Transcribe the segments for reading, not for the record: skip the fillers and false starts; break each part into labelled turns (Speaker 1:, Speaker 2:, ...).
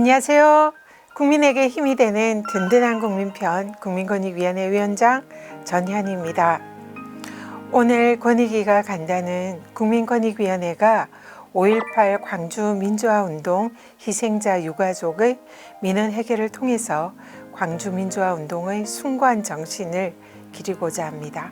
Speaker 1: 안녕하세요. 국민에게 힘이 되는 든든한 국민편 국민권익위원회 위원장 전현희입니다. 오늘 권익위가 간다는 국민권익위원회가 5.18 광주민주화운동 희생자 유가족의 민원 해결을 통해서 광주민주화운동의 숭고한 정신을 기리고자 합니다.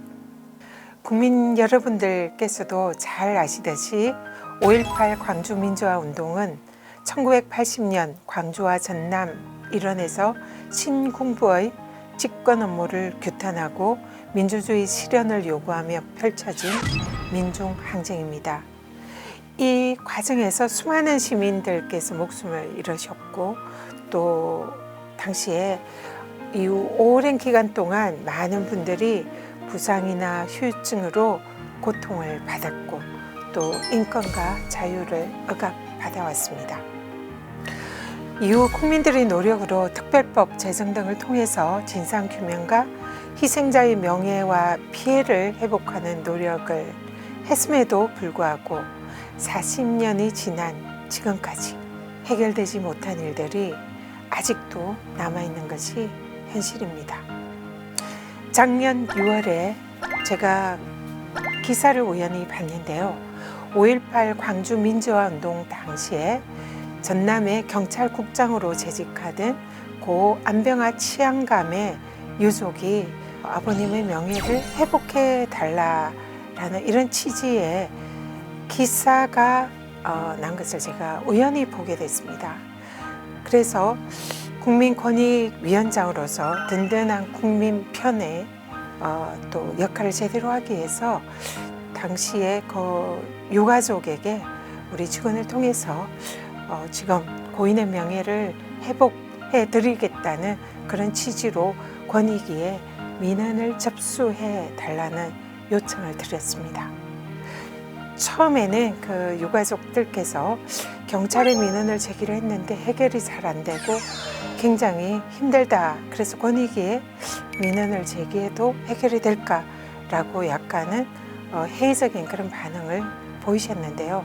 Speaker 1: 국민 여러분들께서도 잘 아시듯이 5.18 광주민주화운동은 1980년 광주와 전남 일원에서 신군부의 집권 업무를 규탄하고 민주주의 실현을 요구하며 펼쳐진 민중항쟁입니다. 이 과정에서 수많은 시민들께서 목숨을 잃으셨고 또 당시에 이후 오랜 기간 동안 많은 분들이 부상이나 후유증으로 고통을 받았고 또 인권과 자유를 억압받아왔습니다. 이후 국민들의 노력으로 특별법 제정 등을 통해서 진상규명과 희생자의 명예와 피해를 회복하는 노력을 했음에도 불구하고 40년이 지난 지금까지 해결되지 못한 일들이 아직도 남아있는 것이 현실입니다. 작년 6월에 제가 기사를 우연히 봤는데요. 5.18 광주민주화운동 당시에 전남의 경찰국장으로 재직하던 고 안병아 치안감의 유족이 아버님의 명예를 회복해 달라라는 이런 취지의 기사가 난 것을 제가 우연히 보게 됐습니다. 그래서 국민권익위원장으로서 든든한 국민 편에 또 역할을 제대로 하기 위해서 당시에 그 유가족에게 우리 직원을 통해서 지금 고인의 명예를 회복해 드리겠다는 그런 취지로 권익위에 민원을 접수해 달라는 요청을 드렸습니다. 처음에는 그 유가족들께서 경찰에 민원을 제기를 했는데 해결이 잘 안 되고 굉장히 힘들다. 그래서 권익위에 민원을 제기해도 해결이 될까라고 약간은 회의적인 그런 반응을 보이셨는데요.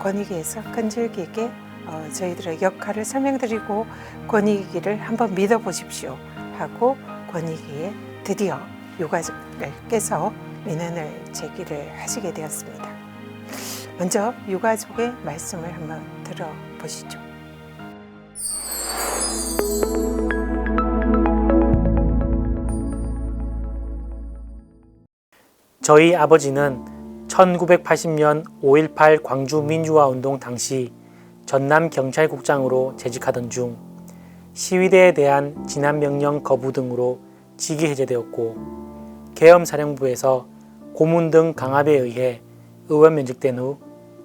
Speaker 1: 권익위에서 끈질기게 저희들의 역할을 설명드리고 권익위를 한번 믿어보십시오 하고 권익위에 드디어 유가족들께서 민원을 제기를 하시게 되었습니다. 먼저 유가족의 말씀을 한번 들어보시죠.
Speaker 2: 저희 아버지는 1980년 5.18 광주민주화운동 당시 전남경찰국장으로 재직하던 중 시위대에 대한 진압명령 거부 등으로 직위 해제되었고 계엄사령부에서 고문 등 강압에 의해 의원 면직된 후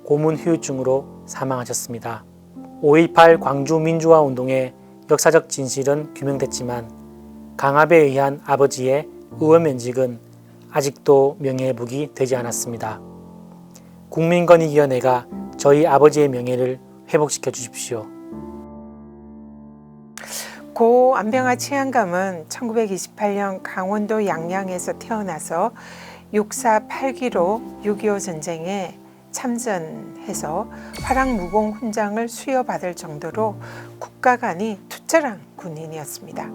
Speaker 2: 고문 후유증으로 사망하셨습니다. 5.18 광주민주화운동의 역사적 진실은 규명됐지만 강압에 의한 아버지의 의원 면직은 아직도 명예회복이 되지 않았습니다. 국민권익위원회가 저희 아버지의 명예를 회복시켜 주십시오.
Speaker 1: 고 안병아 치안감은 1928년 강원도 양양에서 태어나서 6.4 8기로 6.25 전쟁에 참전해서 화랑무공 훈장을 수여받을 정도로 국가 간이 투철한 군인이었습니다.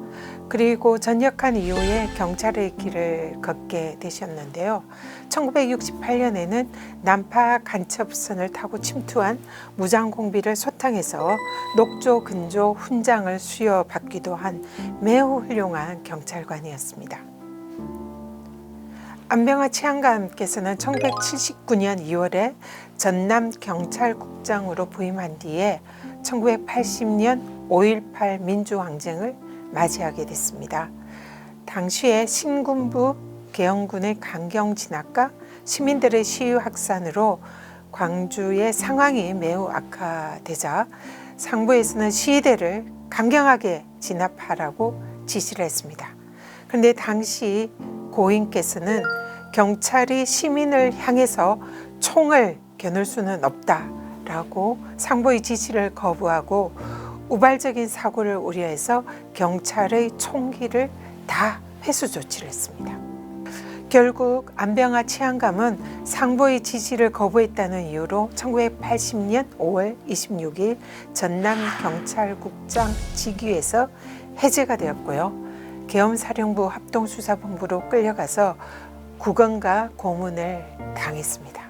Speaker 1: 그리고 전역한 이후에 경찰의 길을 걷게 되셨는데요. 1968년에는 난파 간첩선을 타고 침투한 무장공비를 소탕해서 녹조 근조 훈장을 수여받기도 한 매우 훌륭한 경찰관이었습니다. 안병아 치안감께서는 1979년 2월에 전남 경찰국장으로 부임한 뒤에 1980년 5.18 민주항쟁을 맞이하게 됐습니다. 당시에 신군부 계엄군의 강경 진압과 시민들의 시위 확산으로 광주의 상황이 매우 악화되자 상부에서는 시위대를 강경하게 진압하라고 지시를 했습니다. 그런데 당시 고인께서는 경찰이 시민을 향해서 총을 겨눌 수는 없다라고 상부의 지시를 거부하고 우발적인 사고를 우려해서 경찰의 총기를 다 회수 조치를 했습니다. 결국 안병화 치안감은 상보의 지시를 거부했다는 이유로 1980년 5월 26일 전남경찰국장 직위에서 해제가 되었고요. 계엄사령부 합동수사본부로 끌려가서 구건과 고문을 당했습니다.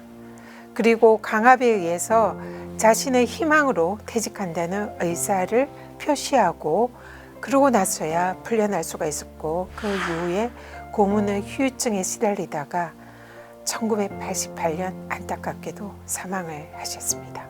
Speaker 1: 그리고 강압에 의해서 자신의 희망으로 퇴직한다는 의사를 표시하고 그러고 나서야 풀려날 수가 있었고 그 이후에 고문의 후유증에 시달리다가 1988년 안타깝게도 사망을 하셨습니다.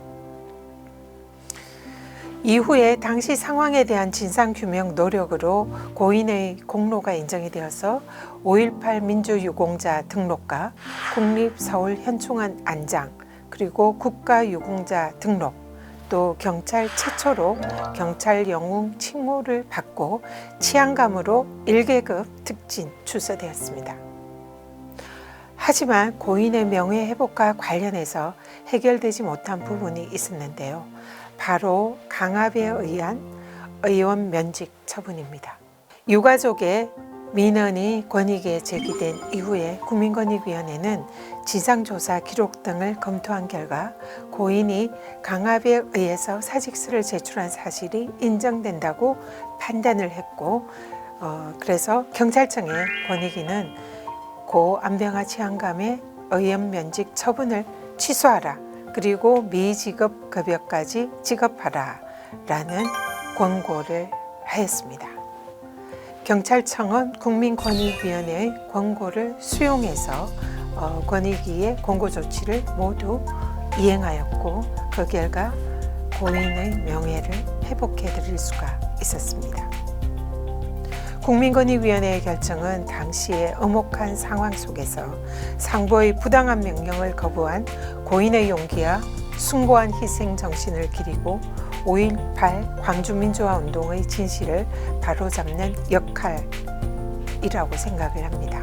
Speaker 1: 이후에 당시 상황에 대한 진상규명 노력으로 고인의 공로가 인정이 되어서 5.18 민주유공자 등록과 국립서울현충원 안장 그리고 국가유공자 등록 또 경찰 최초로 경찰 영웅 칭호를 받고 치안감으로 1계급 특진 출소되었습니다. 하지만 고인의 명예회복과 관련해서 해결되지 못한 부분이 있었는데요. 바로 강압에 의한 의원 면직 처분입니다. 유가족의 민원이 권익위에 제기된 이후에 국민권익위원회는 진상조사 기록 등을 검토한 결과 고인이 강압에 의해서 사직서를 제출한 사실이 인정된다고 판단을 했고 그래서 경찰청의 권익위는 고 안병화 치안감의 의원 면직 처분을 취소하라 그리고 미지급 급여까지 지급하라 라는 권고를 하였습니다. 경찰청은 국민권익위원회의 권고를 수용해서 권익위의 권고 조치를 모두 이행하였고 그 결과 고인의 명예를 회복해 드릴 수가 있었습니다. 국민권익위원회의 결정은 당시의 엄혹한 상황 속에서 상보의 부당한 명령을 거부한 고인의 용기와 숭고한 희생 정신을 기리고 5.18 광주민주화운동의 진실을 바로잡는 역할이라고 생각을 합니다.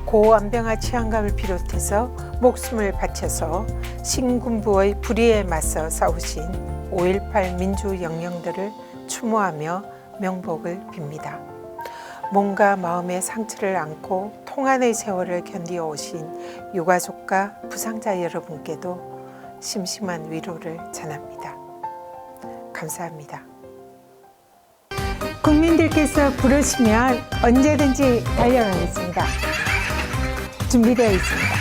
Speaker 1: 고 안병화 치안감을 비롯해서 목숨을 바쳐서 신군부의 불의에 맞서 싸우신 5.18 민주영령들을 추모하며 명복을 빕니다. 몸과 마음의 상처를 안고 통한의 세월을 견디어 오신 유가족과 부상자 여러분께도 심심한 위로를 전합니다. 감사합니다. 국민들께서 부르시면 언제든지 달려가겠습니다. 준비되어 있습니다.